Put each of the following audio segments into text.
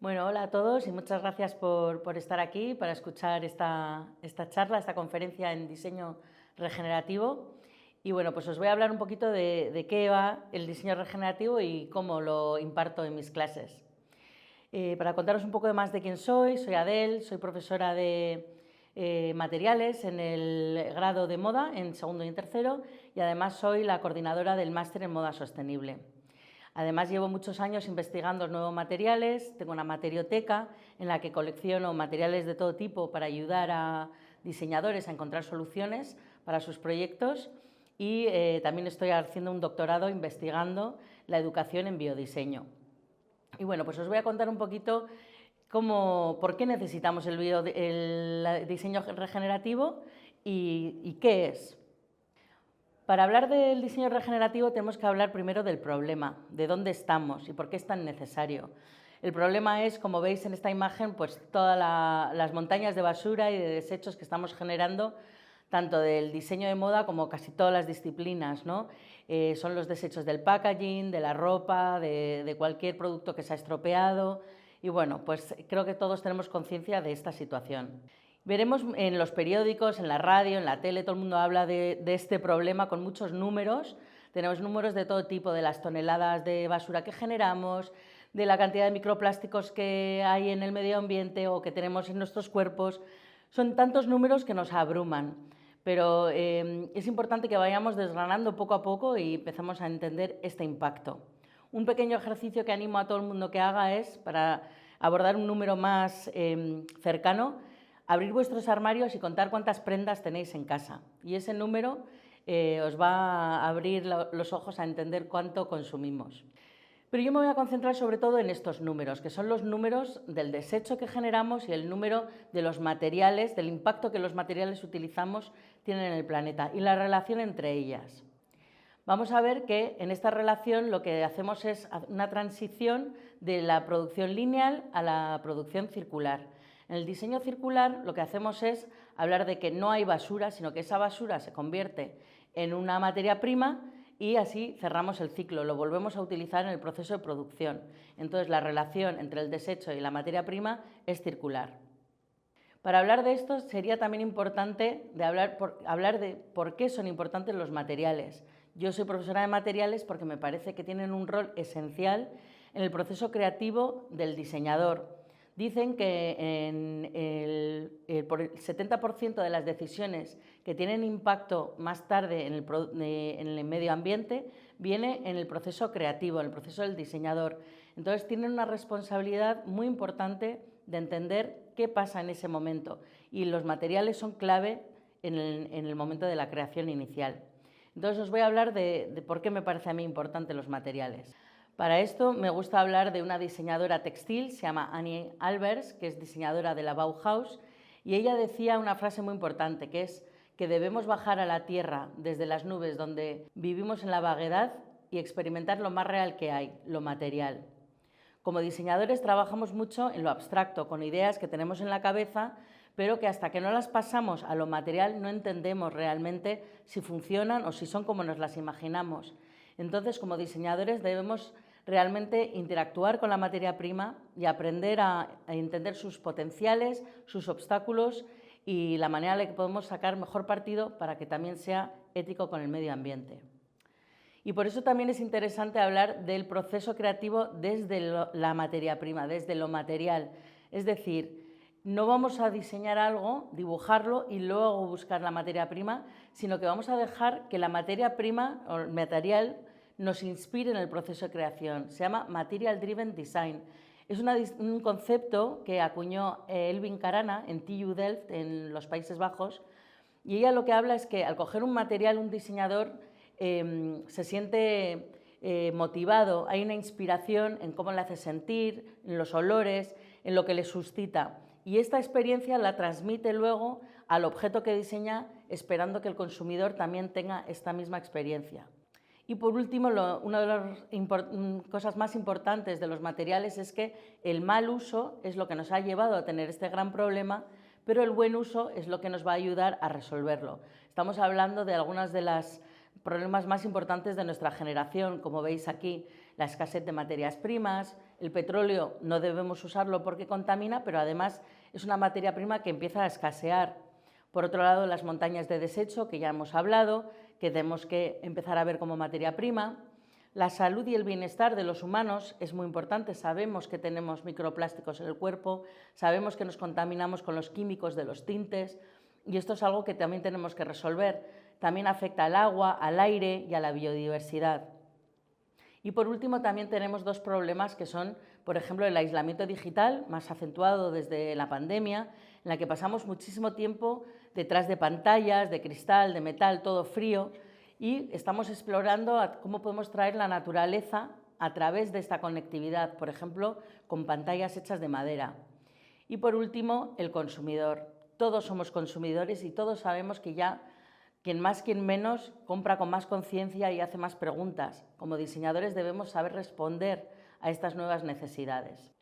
Bueno, hola a todos y muchas gracias por estar aquí, para escuchar esta charla, esta conferencia en diseño regenerativo. Y bueno, pues os voy a hablar un poquito de qué va el diseño regenerativo y cómo lo imparto en mis clases. Para contaros un poco más de quién soy Adele, soy profesora de materiales en el grado de moda, en segundo y en tercero, y además soy la coordinadora del máster en moda sostenible. Además, llevo muchos años investigando nuevos materiales, tengo una materioteca en la que colecciono materiales de todo tipo para ayudar a diseñadores a encontrar soluciones para sus proyectos y también estoy haciendo un doctorado investigando la educación en biodiseño. Y bueno, pues os voy a contar un poquito por qué necesitamos el diseño regenerativo y qué es. Para hablar del diseño regenerativo tenemos que hablar primero del problema, de dónde estamos y por qué es tan necesario. El problema es, como veis en esta imagen, pues todas las montañas de basura y de desechos que estamos generando, tanto del diseño de moda como casi todas las disciplinas, ¿no? Son los desechos del packaging, de la ropa, de cualquier producto que se ha estropeado. Y bueno, pues creo que todos tenemos conciencia de esta situación. Veremos en los periódicos, en la radio, en la tele, todo el mundo habla de este problema con muchos números. Tenemos números de todo tipo, de las toneladas de basura que generamos, de la cantidad de microplásticos que hay en el medio ambiente o que tenemos en nuestros cuerpos. Son tantos números que nos abruman, pero es importante que vayamos desgranando poco a poco y empecemos a entender este impacto. Un pequeño ejercicio que animo a todo el mundo que haga es, para abordar un número más cercano, abrir vuestros armarios y contar cuántas prendas tenéis en casa. Y ese número os va a abrir los ojos a entender cuánto consumimos. Pero yo me voy a concentrar sobre todo en estos números, que son los números del desecho que generamos y el número de los materiales, del impacto que los materiales utilizamos tienen en el planeta y la relación entre ellas. Vamos a ver que en esta relación lo que hacemos es una transición de la producción lineal a la producción circular. En el diseño circular lo que hacemos es hablar de que no hay basura, sino que esa basura se convierte en una materia prima y así cerramos el ciclo, lo volvemos a utilizar en el proceso de producción. Entonces la relación entre el desecho y la materia prima es circular. Para hablar de esto sería también importante hablar de por qué son importantes los materiales. Yo soy profesora de materiales porque me parece que tienen un rol esencial en el proceso creativo del diseñador. Dicen que por el 70% de las decisiones que tienen impacto más tarde en el medio ambiente viene en el proceso creativo, en el proceso del diseñador. Entonces tienen una responsabilidad muy importante de entender qué pasa en ese momento y los materiales son clave en el momento de la creación inicial. Entonces os voy a hablar de por qué me parece a mí importante los materiales. Para esto me gusta hablar de una diseñadora textil, se llama Annie Albers, que es diseñadora de la Bauhaus, y ella decía una frase muy importante, que es que debemos bajar a la tierra desde las nubes donde vivimos en la vaguedad y experimentar lo más real que hay, lo material. Como diseñadores trabajamos mucho en lo abstracto, con ideas que tenemos en la cabeza, pero que hasta que no las pasamos a lo material no entendemos realmente si funcionan o si son como nos las imaginamos. Entonces, como diseñadores debemos realmente interactuar con la materia prima y aprender a entender sus potenciales, sus obstáculos y la manera en la que podemos sacar mejor partido para que también sea ético con el medio ambiente. Y por eso también es interesante hablar del proceso creativo desde la materia prima, desde lo material. Es decir, no vamos a diseñar algo, dibujarlo y luego buscar la materia prima, sino que vamos a dejar que la materia prima o el material nos inspire en el proceso de creación. Se llama Material Driven Design. Es un concepto que acuñó Elvin Carana en TU Delft, en los Países Bajos, y ella lo que habla es que al coger un material, un diseñador se siente motivado, hay una inspiración en cómo le hace sentir, en los olores, en lo que le suscita. Y esta experiencia la transmite luego al objeto que diseña, esperando que el consumidor también tenga esta misma experiencia. Y por último, una de las cosas más importantes de los materiales es que el mal uso es lo que nos ha llevado a tener este gran problema, pero el buen uso es lo que nos va a ayudar a resolverlo. Estamos hablando de algunas de las problemas más importantes de nuestra generación, como veis aquí, la escasez de materias primas. El petróleo no debemos usarlo porque contamina, pero además es una materia prima que empieza a escasear. Por otro lado, las montañas de desecho, que ya hemos hablado, que tenemos que empezar a ver como materia prima. La salud y el bienestar de los humanos es muy importante. Sabemos que tenemos microplásticos en el cuerpo, sabemos que nos contaminamos con los químicos de los tintes y esto es algo que también tenemos que resolver. También afecta al agua, al aire y a la biodiversidad. Y por último también tenemos dos problemas que son, por ejemplo, el aislamiento digital, más acentuado desde la pandemia, en la que pasamos muchísimo tiempo detrás de pantallas, de cristal, de metal, todo frío, y estamos explorando cómo podemos traer la naturaleza a través de esta conectividad, por ejemplo, con pantallas hechas de madera. Y por último, el consumidor. Todos somos consumidores y todos sabemos que ya quien más, quien menos, compra con más conciencia y hace más preguntas. Como diseñadores debemos saber responder a estas nuevas necesidades.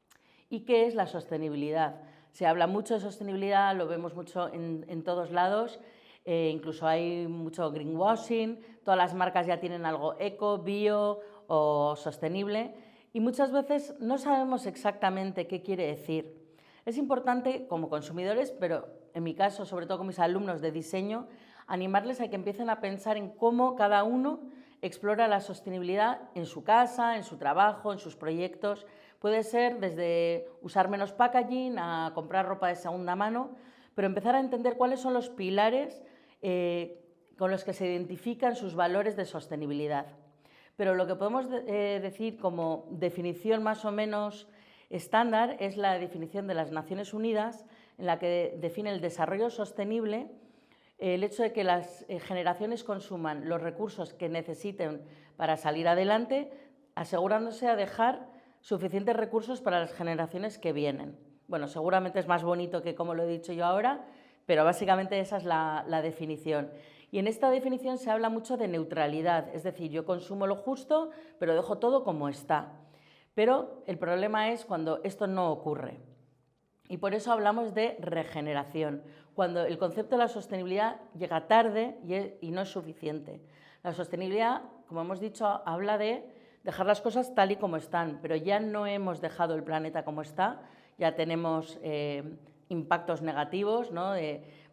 ¿Y qué es la sostenibilidad? Se habla mucho de sostenibilidad, lo vemos mucho en todos lados, incluso hay mucho greenwashing, todas las marcas ya tienen algo eco, bio o sostenible y muchas veces no sabemos exactamente qué quiere decir. Es importante como consumidores, pero en mi caso, sobre todo con mis alumnos de diseño, animarles a que empiecen a pensar en cómo cada uno explora la sostenibilidad en su casa, en su trabajo, en sus proyectos. Puede ser desde usar menos packaging a comprar ropa de segunda mano, pero empezar a entender cuáles son los pilares con los que se identifican sus valores de sostenibilidad. Pero lo que podemos decir como definición más o menos estándar es la definición de las Naciones Unidas, en la que define el desarrollo sostenible el hecho de que las generaciones consuman los recursos que necesiten para salir adelante, asegurándose a dejar suficientes recursos para las generaciones que vienen. Bueno, seguramente es más bonito que como lo he dicho yo ahora, pero básicamente esa es la definición. Y en esta definición se habla mucho de neutralidad, es decir, yo consumo lo justo, pero dejo todo como está. Pero el problema es cuando esto no ocurre. Y por eso hablamos de regeneración, cuando el concepto de la sostenibilidad llega tarde y no es suficiente. La sostenibilidad, como hemos dicho, habla de dejar las cosas tal y como están, pero ya no hemos dejado el planeta como está, ya tenemos impactos negativos, ¿no?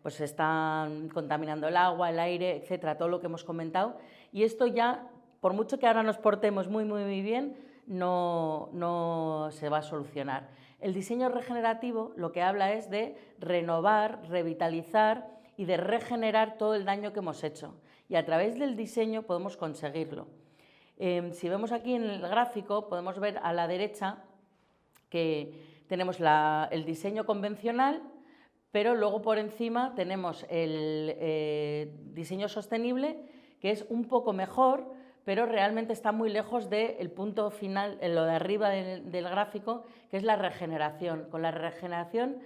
Pues se están contaminando el agua, el aire, etcétera, todo lo que hemos comentado, y esto ya, por mucho que ahora nos portemos muy bien, no se va a solucionar. El diseño regenerativo lo que habla es de renovar, revitalizar y de regenerar todo el daño que hemos hecho. Y a través del diseño podemos conseguirlo. Si vemos aquí en el gráfico, podemos ver a la derecha que tenemos el diseño convencional, pero luego por encima tenemos el diseño sostenible, que es un poco mejor, pero realmente está muy lejos del punto final, en lo de arriba del gráfico, que es la regeneración. Con la regeneración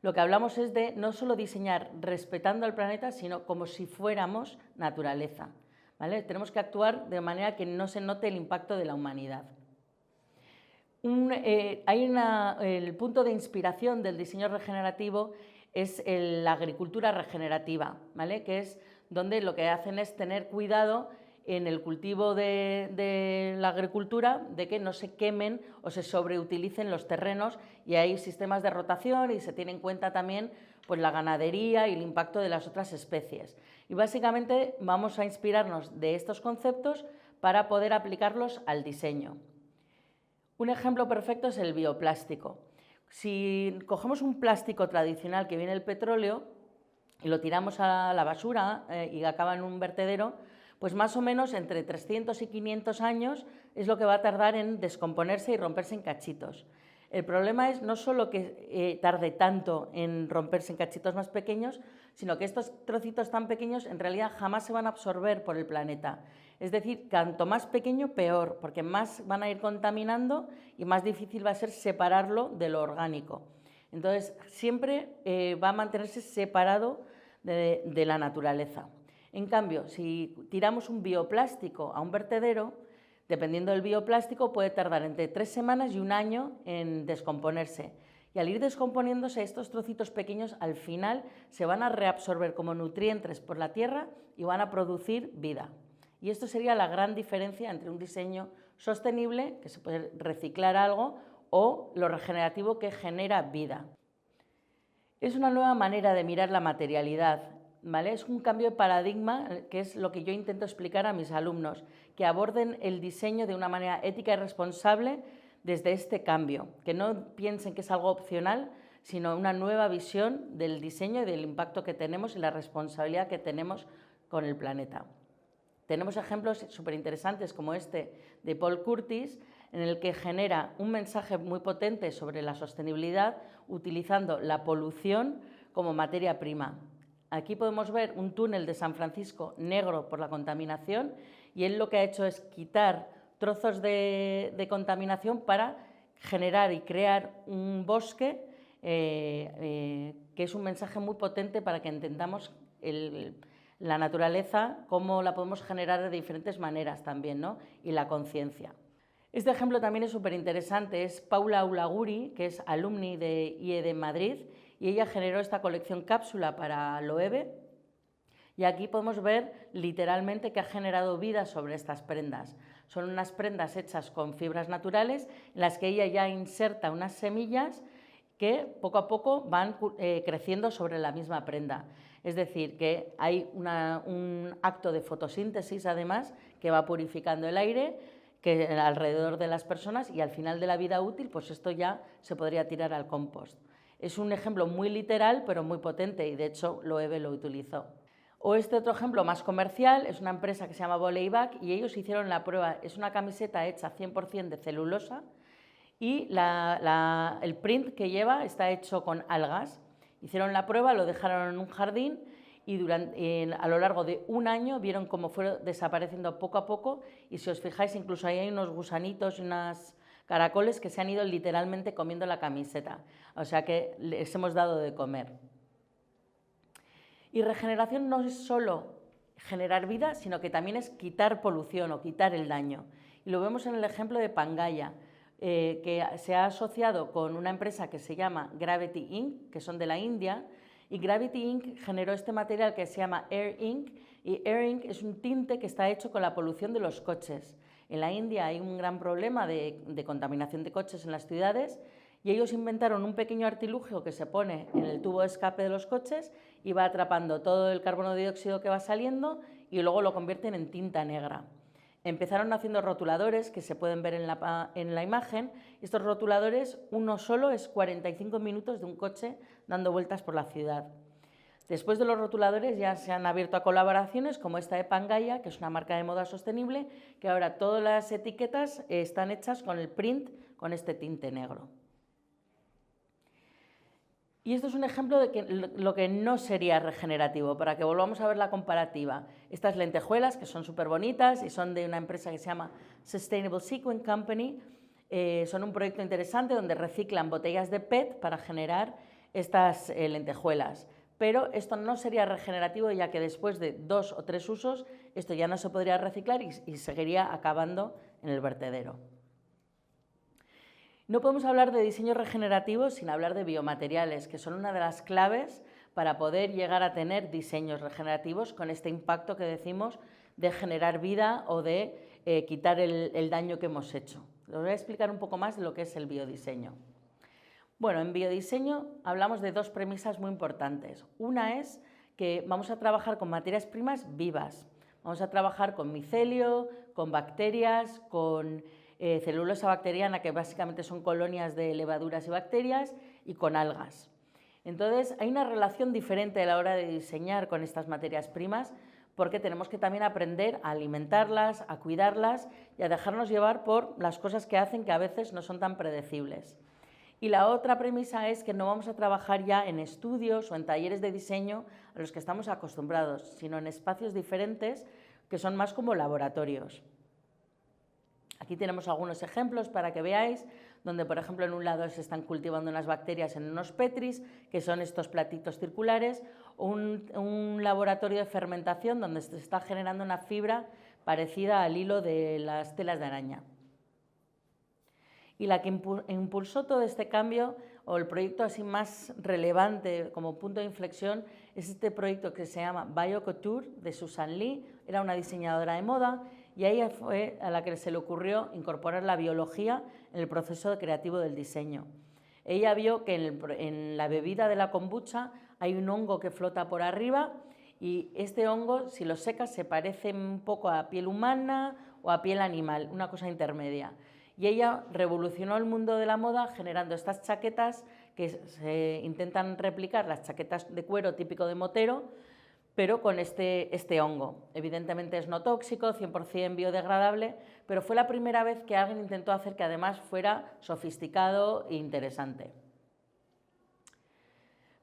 lo que hablamos es de no solo diseñar respetando al planeta, sino como si fuéramos naturaleza, ¿vale? Tenemos que actuar de manera que no se note el impacto de la humanidad. El punto de inspiración del diseño regenerativo es la agricultura regenerativa, ¿vale? Que es donde lo que hacen es tener cuidado en el cultivo de la agricultura, de que no se quemen o se sobreutilicen los terrenos y hay sistemas de rotación y se tiene en cuenta también pues, la ganadería y el impacto de las otras especies. Y básicamente vamos a inspirarnos de estos conceptos para poder aplicarlos al diseño. Un ejemplo perfecto es el bioplástico. Si cogemos un plástico tradicional que viene del petróleo y lo tiramos a la basura y acaba en un vertedero, pues más o menos entre 300 y 500 años es lo que va a tardar en descomponerse y romperse en cachitos. El problema es no solo que tarde tanto en romperse en cachitos más pequeños, sino que estos trocitos tan pequeños en realidad jamás se van a absorber por el planeta. Es decir, cuanto más pequeño, peor, porque más van a ir contaminando y más difícil va a ser separarlo de lo orgánico. Entonces, siempre va a mantenerse separado de la naturaleza. En cambio, si tiramos un bioplástico a un vertedero, dependiendo del bioplástico, puede tardar entre 3 semanas y 1 año en descomponerse. Y al ir descomponiéndose, estos trocitos pequeños al final se van a reabsorber como nutrientes por la tierra y van a producir vida. Y esto sería la gran diferencia entre un diseño sostenible, que se puede reciclar algo, o lo regenerativo, que genera vida. Es una nueva manera de mirar la materialidad, ¿vale? Es un cambio de paradigma, que es lo que yo intento explicar a mis alumnos, que aborden el diseño de una manera ética y responsable desde este cambio, que no piensen que es algo opcional, sino una nueva visión del diseño y del impacto que tenemos y la responsabilidad que tenemos con el planeta. Tenemos ejemplos súper interesantes como este de Paul Curtis, en el que genera un mensaje muy potente sobre la sostenibilidad utilizando la polución como materia prima. Aquí podemos ver un túnel de San Francisco negro por la contaminación, y él lo que ha hecho es quitar trozos de contaminación para generar y crear un bosque que es un mensaje muy potente para que entendamos la naturaleza, cómo la podemos generar de diferentes maneras también, ¿no? Y la conciencia. Este ejemplo también es súper interesante, es Paula Ulaguri, que es alumni de IED Madrid, y ella generó esta colección cápsula para Loewe, y aquí podemos ver literalmente que ha generado vida sobre estas prendas. Son unas prendas hechas con fibras naturales en las que ella ya inserta unas semillas que poco a poco van creciendo sobre la misma prenda. Es decir, que hay un acto de fotosíntesis además que va purificando el aire alrededor de las personas, y al final de la vida útil pues esto ya se podría tirar al compost. Es un ejemplo muy literal pero muy potente, y de hecho Loewe lo utilizó. O este otro ejemplo más comercial es una empresa que se llama Volleyback, y ellos hicieron la prueba. Es una camiseta hecha 100% de celulosa, y el print que lleva está hecho con algas. Hicieron la prueba, lo dejaron en un jardín, y a lo largo de un año vieron cómo fueron desapareciendo poco a poco, y si os fijáis incluso ahí hay unos gusanitos y unas caracoles que se han ido literalmente comiendo la camiseta, o sea que les hemos dado de comer. Y regeneración no es solo generar vida, sino que también es quitar polución o quitar el daño. Y lo vemos en el ejemplo de Pangaea, que se ha asociado con una empresa que se llama Gravity Ink, que son de la India, y Gravity Ink generó este material que se llama Air Ink, y Air Ink es un tinte que está hecho con la polución de los coches. En la India hay un gran problema de contaminación de coches en las ciudades, y ellos inventaron un pequeño artilugio que se pone en el tubo de escape de los coches y va atrapando todo el carbono de dióxido que va saliendo, y luego lo convierten en tinta negra. Empezaron haciendo rotuladores que se pueden ver en la imagen. Estos rotuladores, uno solo es 45 minutos de un coche dando vueltas por la ciudad. Después de los rotuladores ya se han abierto a colaboraciones como esta de Pangaea, que es una marca de moda sostenible, que ahora todas las etiquetas están hechas con el print, con este tinte negro. Y esto es un ejemplo de lo que no sería regenerativo, para que volvamos a ver la comparativa. Estas lentejuelas, que son súper bonitas y son de una empresa que se llama Sustainable Sequin Company, son un proyecto interesante donde reciclan botellas de PET para generar estas lentejuelas. Pero esto no sería regenerativo, ya que después de 2 o 3 usos esto ya no se podría reciclar y seguiría acabando en el vertedero. No podemos hablar de diseño regenerativo sin hablar de biomateriales, que son una de las claves para poder llegar a tener diseños regenerativos con este impacto que decimos de generar vida o de quitar el daño que hemos hecho. Os voy a explicar un poco más de lo que es el biodiseño. Bueno, en biodiseño hablamos de 2 premisas muy importantes. Una es que vamos a trabajar con materias primas vivas. Vamos a trabajar con micelio, con bacterias, con celulosa bacteriana, que básicamente son colonias de levaduras y bacterias, y con algas. Entonces, hay una relación diferente a la hora de diseñar con estas materias primas, porque tenemos que también aprender a alimentarlas, a cuidarlas y a dejarnos llevar por las cosas que hacen, que a veces no son tan predecibles. Y la otra premisa es que no vamos a trabajar ya en estudios o en talleres de diseño a los que estamos acostumbrados, sino en espacios diferentes que son más como laboratorios. Aquí tenemos algunos ejemplos para que veáis, donde por ejemplo en un lado se están cultivando unas bacterias en unos petris, que son estos platitos circulares, o un laboratorio de fermentación donde se está generando una fibra parecida al hilo de las telas de araña. Y la que impulsó todo este cambio, o el proyecto así más relevante como punto de inflexión, es este proyecto que se llama BioCouture de Susan Lee, era una diseñadora de moda y a ella fue a la que se le ocurrió incorporar la biología en el proceso creativo del diseño. Ella vio que en la bebida de la kombucha hay un hongo que flota por arriba y este hongo, si lo secas, se parece un poco a piel humana o a piel animal, una cosa intermedia. Y ella revolucionó el mundo de la moda generando estas chaquetas que se intentan replicar las chaquetas de cuero típico de motero, pero con este hongo. Evidentemente es no tóxico, 100% biodegradable, pero fue la primera vez que alguien intentó hacer que además fuera sofisticado e interesante.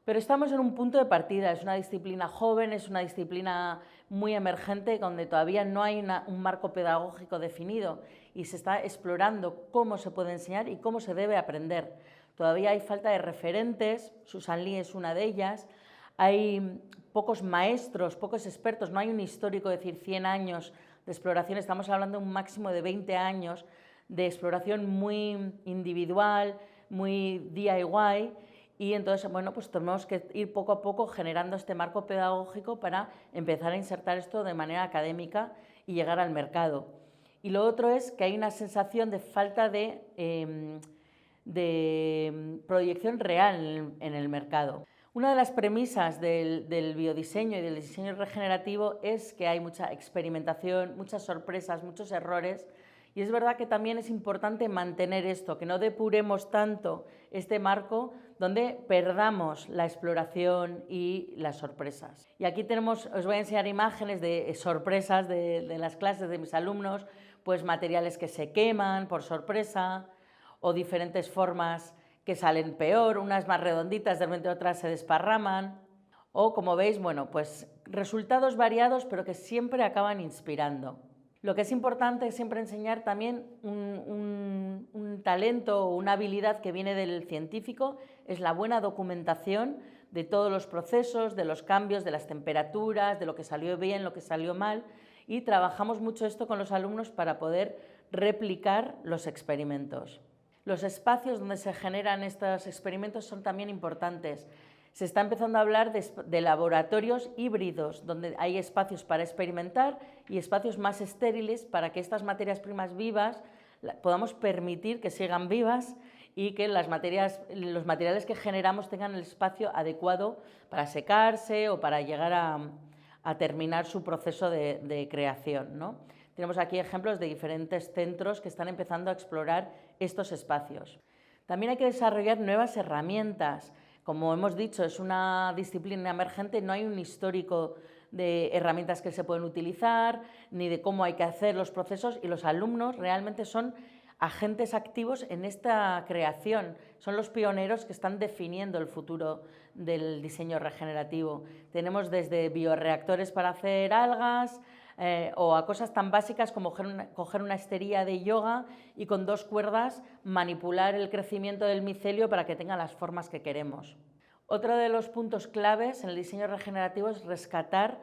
Pero estamos en un punto de partida, es una disciplina joven, es una disciplina muy emergente donde todavía no hay un marco pedagógico definido y se está explorando cómo se puede enseñar y cómo se debe aprender. Todavía hay falta de referentes, Susan Lee es una de ellas, hay pocos maestros, pocos expertos, no hay un histórico, es decir, 100 años de exploración, estamos hablando de un máximo de 20 años de exploración muy individual, muy DIY, y entonces, bueno, pues tenemos que ir poco a poco generando este marco pedagógico para empezar a insertar esto de manera académica y llegar al mercado. Y lo otro es que hay una sensación de falta de proyección real en el mercado. Una de las premisas del biodiseño y del diseño regenerativo es que hay mucha experimentación, muchas sorpresas, muchos errores. Y es verdad que también es importante mantener esto, que no depuremos tanto este marco donde perdamos la exploración y las sorpresas. Y aquí os voy a enseñar imágenes de sorpresas de las clases de mis alumnos, pues materiales que se queman por sorpresa o diferentes formas que salen peor, unas más redonditas, de repente otras se desparraman. O, como veis, bueno, pues resultados variados, pero que siempre acaban inspirando. Lo que es importante es siempre enseñar también un talento o una habilidad que viene del científico, es la buena documentación de todos los procesos, de los cambios, de las temperaturas, de lo que salió bien, lo que salió mal, y trabajamos mucho esto con los alumnos para poder replicar los experimentos. Los espacios donde se generan estos experimentos son también importantes. Se está empezando a hablar de laboratorios híbridos, donde hay espacios para experimentar y espacios más estériles para que estas materias primas vivas podamos permitir que sigan vivas y que los materiales que generamos tengan el espacio adecuado para secarse o para llegar a terminar su proceso de creación, ¿no? Tenemos aquí ejemplos de diferentes centros que están empezando a explorar estos espacios. También hay que desarrollar nuevas herramientas. Como hemos dicho, es una disciplina emergente, no hay un histórico de herramientas que se pueden utilizar, ni de cómo hay que hacer los procesos, y los alumnos realmente son agentes activos en esta creación, son los pioneros que están definiendo el futuro del diseño regenerativo. Tenemos desde bioreactores para hacer algas, o a cosas tan básicas como coger una esterilla de yoga y con 2 cuerdas manipular el crecimiento del micelio para que tenga las formas que queremos. Otro de los puntos claves en el diseño regenerativo es rescatar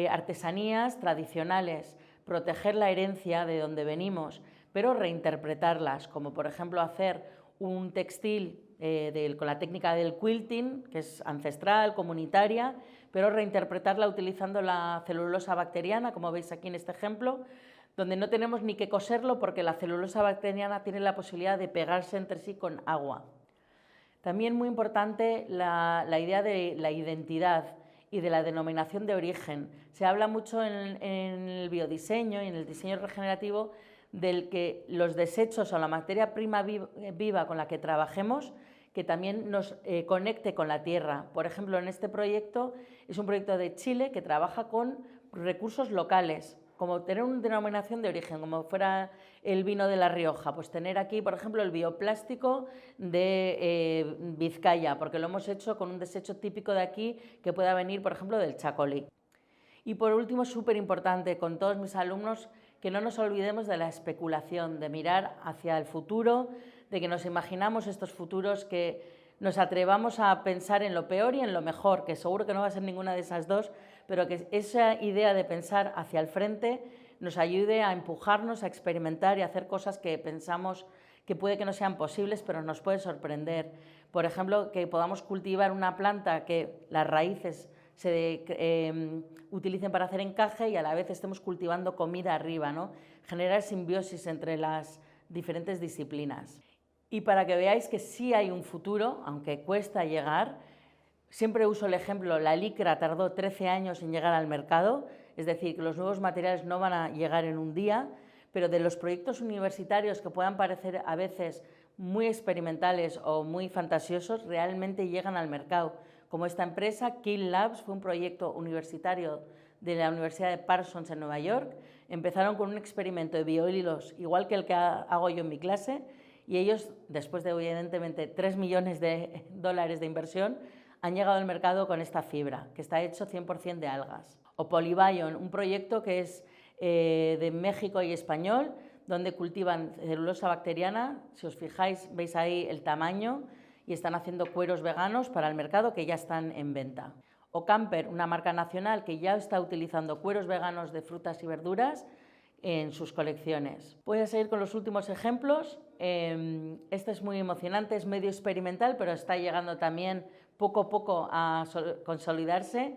artesanías tradicionales, proteger la herencia de donde venimos, pero reinterpretarlas, como por ejemplo hacer un textil con la técnica del quilting, que es ancestral, comunitaria, pero reinterpretarla utilizando la celulosa bacteriana, como veis aquí en este ejemplo, donde no tenemos ni que coserlo porque la celulosa bacteriana tiene la posibilidad de pegarse entre sí con agua. También muy importante la idea de la identidad y de la denominación de origen. Se habla mucho en el biodiseño y en el diseño regenerativo del que los desechos o la materia prima viva con la que trabajemos, que también nos conecte con la tierra. Por ejemplo, en este proyecto es un proyecto de Chile que trabaja con recursos locales, como tener una denominación de origen, como fuera el vino de La Rioja, pues tener aquí, por ejemplo, el bioplástico de Vizcaya, porque lo hemos hecho con un desecho típico de aquí que pueda venir, por ejemplo, del Chacolí. Y por último, súper importante con todos mis alumnos, que no nos olvidemos de la especulación, de mirar hacia el futuro, de que nos imaginamos estos futuros, que nos atrevamos a pensar en lo peor y en lo mejor, que seguro que no va a ser ninguna de esas dos, pero que esa idea de pensar hacia el frente nos ayude a empujarnos a experimentar y a hacer cosas que pensamos que puede que no sean posibles, pero nos puede sorprender. Por ejemplo, que podamos cultivar una planta que las raíces utilicen para hacer encaje y a la vez estemos cultivando comida arriba, ¿no? Generar simbiosis entre las diferentes disciplinas. Y para que veáis que sí hay un futuro, aunque cuesta llegar, siempre uso el ejemplo, la licra tardó 13 años en llegar al mercado, es decir, que los nuevos materiales no van a llegar en un día, pero de los proyectos universitarios que puedan parecer a veces muy experimentales o muy fantasiosos, realmente llegan al mercado. Como esta empresa, Kill Labs, fue un proyecto universitario de la Universidad de Parsons en Nueva York. Empezaron con un experimento de biohilos, igual que el que hago yo en mi clase, y ellos, después de evidentemente 3 millones de dólares de inversión, han llegado al mercado con esta fibra, que está hecho 100% de algas. O Polybion, un proyecto que es de México y español, donde cultivan celulosa bacteriana. Si os fijáis, veis ahí el tamaño, y están haciendo cueros veganos para el mercado que ya están en venta. O Camper, una marca nacional que ya está utilizando cueros veganos de frutas y verduras en sus colecciones. Voy a seguir con los últimos ejemplos. Este es muy emocionante, es medio experimental, pero está llegando también poco a poco a consolidarse.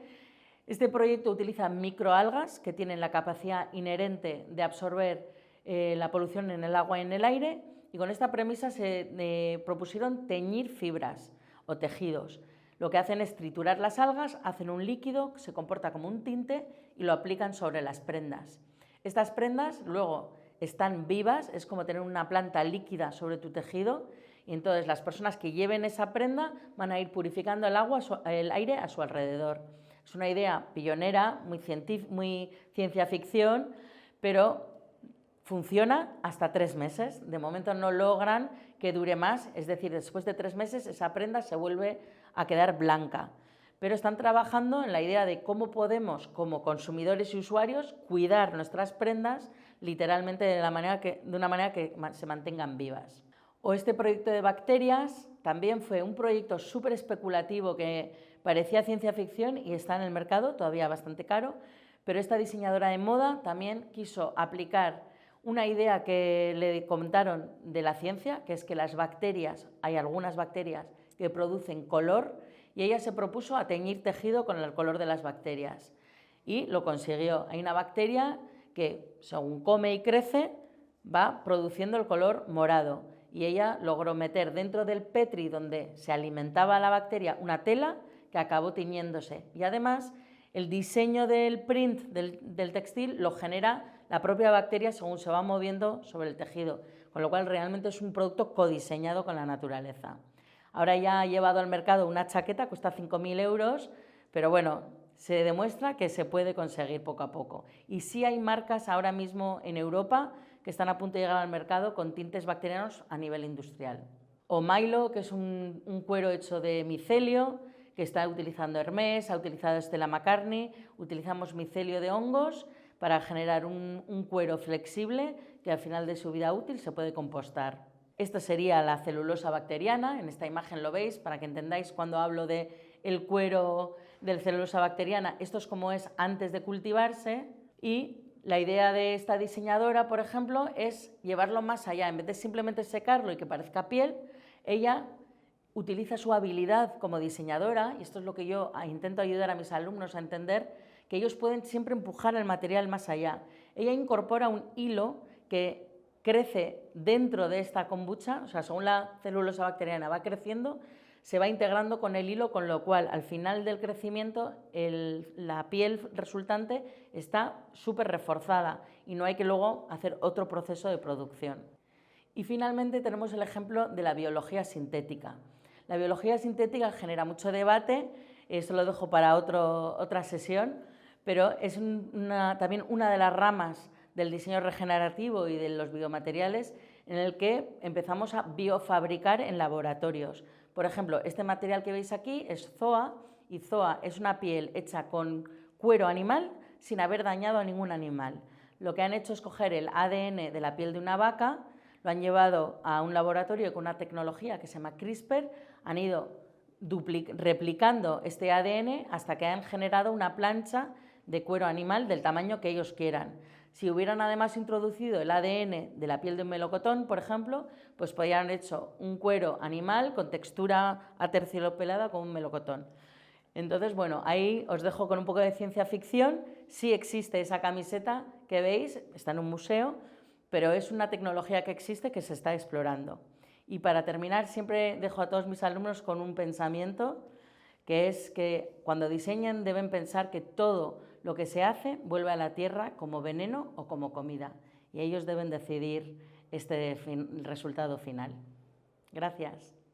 Este proyecto utiliza microalgas que tienen la capacidad inherente de absorber la polución en el agua y en el aire, y con esta premisa se propusieron teñir fibras o tejidos. Lo que hacen es triturar las algas, hacen un líquido que se comporta como un tinte y lo aplican sobre las prendas. Estas prendas luego están vivas, es como tener una planta líquida sobre tu tejido, y entonces las personas que lleven esa prenda van a ir purificando el aire a su alrededor. Es una idea pionera, muy ciencia ficción, pero funciona hasta 3 meses. De momento no logran que dure más, es decir, después de 3 meses esa prenda se vuelve a quedar blanca. Pero están trabajando en la idea de cómo podemos, como consumidores y usuarios, cuidar nuestras prendas literalmente de una manera que se mantengan vivas. O este proyecto de bacterias también fue un proyecto súper especulativo que parecía ciencia ficción y está en el mercado, todavía bastante caro, pero esta diseñadora de moda también quiso aplicar una idea que le contaron de la ciencia, que es que las bacterias, hay algunas bacterias que producen color, y ella se propuso a teñir tejido con el color de las bacterias y lo consiguió. Hay una bacteria que, según come y crece, va produciendo el color morado, y ella logró meter dentro del Petri donde se alimentaba la bacteria una tela que acabó tiñéndose, y además el diseño del print del textil lo genera la propia bacteria según se va moviendo sobre el tejido, con lo cual realmente es un producto codiseñado con la naturaleza. Ahora ya ha llevado al mercado una chaqueta, cuesta 5.000 euros, pero bueno, se demuestra que se puede conseguir poco a poco. Y sí hay marcas ahora mismo en Europa que están a punto de llegar al mercado con tintes bacterianos a nivel industrial. O Milo, que es un cuero hecho de micelio, que está utilizando Hermès, ha utilizado Stella McCartney. Utilizamos micelio de hongos para generar un cuero flexible que al final de su vida útil se puede compostar. Esta sería la celulosa bacteriana, en esta imagen lo veis para que entendáis cuando hablo de el cuero de celulosa bacteriana. Esto es como es antes de cultivarse, y la idea de esta diseñadora, por ejemplo, es llevarlo más allá. En vez de simplemente secarlo y que parezca piel, ella utiliza su habilidad como diseñadora, y esto es lo que yo intento ayudar a mis alumnos a entender, que ellos pueden siempre empujar el material más allá. Ella incorpora un hilo que crece dentro de esta kombucha, o sea, según la celulosa bacteriana va creciendo, se va integrando con el hilo, con lo cual al final del crecimiento la piel resultante está súper reforzada y no hay que luego hacer otro proceso de producción. Y finalmente tenemos el ejemplo de la biología sintética. La biología sintética genera mucho debate, esto lo dejo para otra sesión, pero es también una de las ramas del diseño regenerativo y de los biomateriales en el que empezamos a biofabricar en laboratorios. Por ejemplo, este material que veis aquí es ZOA, y ZOA es una piel hecha con cuero animal sin haber dañado a ningún animal. Lo que han hecho es coger el ADN de la piel de una vaca, lo han llevado a un laboratorio con una tecnología que se llama CRISPR, han ido replicando este ADN hasta que han generado una plancha de cuero animal del tamaño que ellos quieran. Si hubieran además introducido el ADN de la piel de un melocotón, por ejemplo, pues podrían haber hecho un cuero animal con textura aterciopelada como un melocotón. Entonces, bueno, ahí os dejo con un poco de ciencia ficción. Sí existe esa camiseta que veis, está en un museo, pero es una tecnología que existe que se está explorando. Y para terminar, siempre dejo a todos mis alumnos con un pensamiento, que es que cuando diseñan deben pensar que todo lo que se hace vuelve a la tierra como veneno o como comida. Y ellos deben decidir este resultado final. Gracias.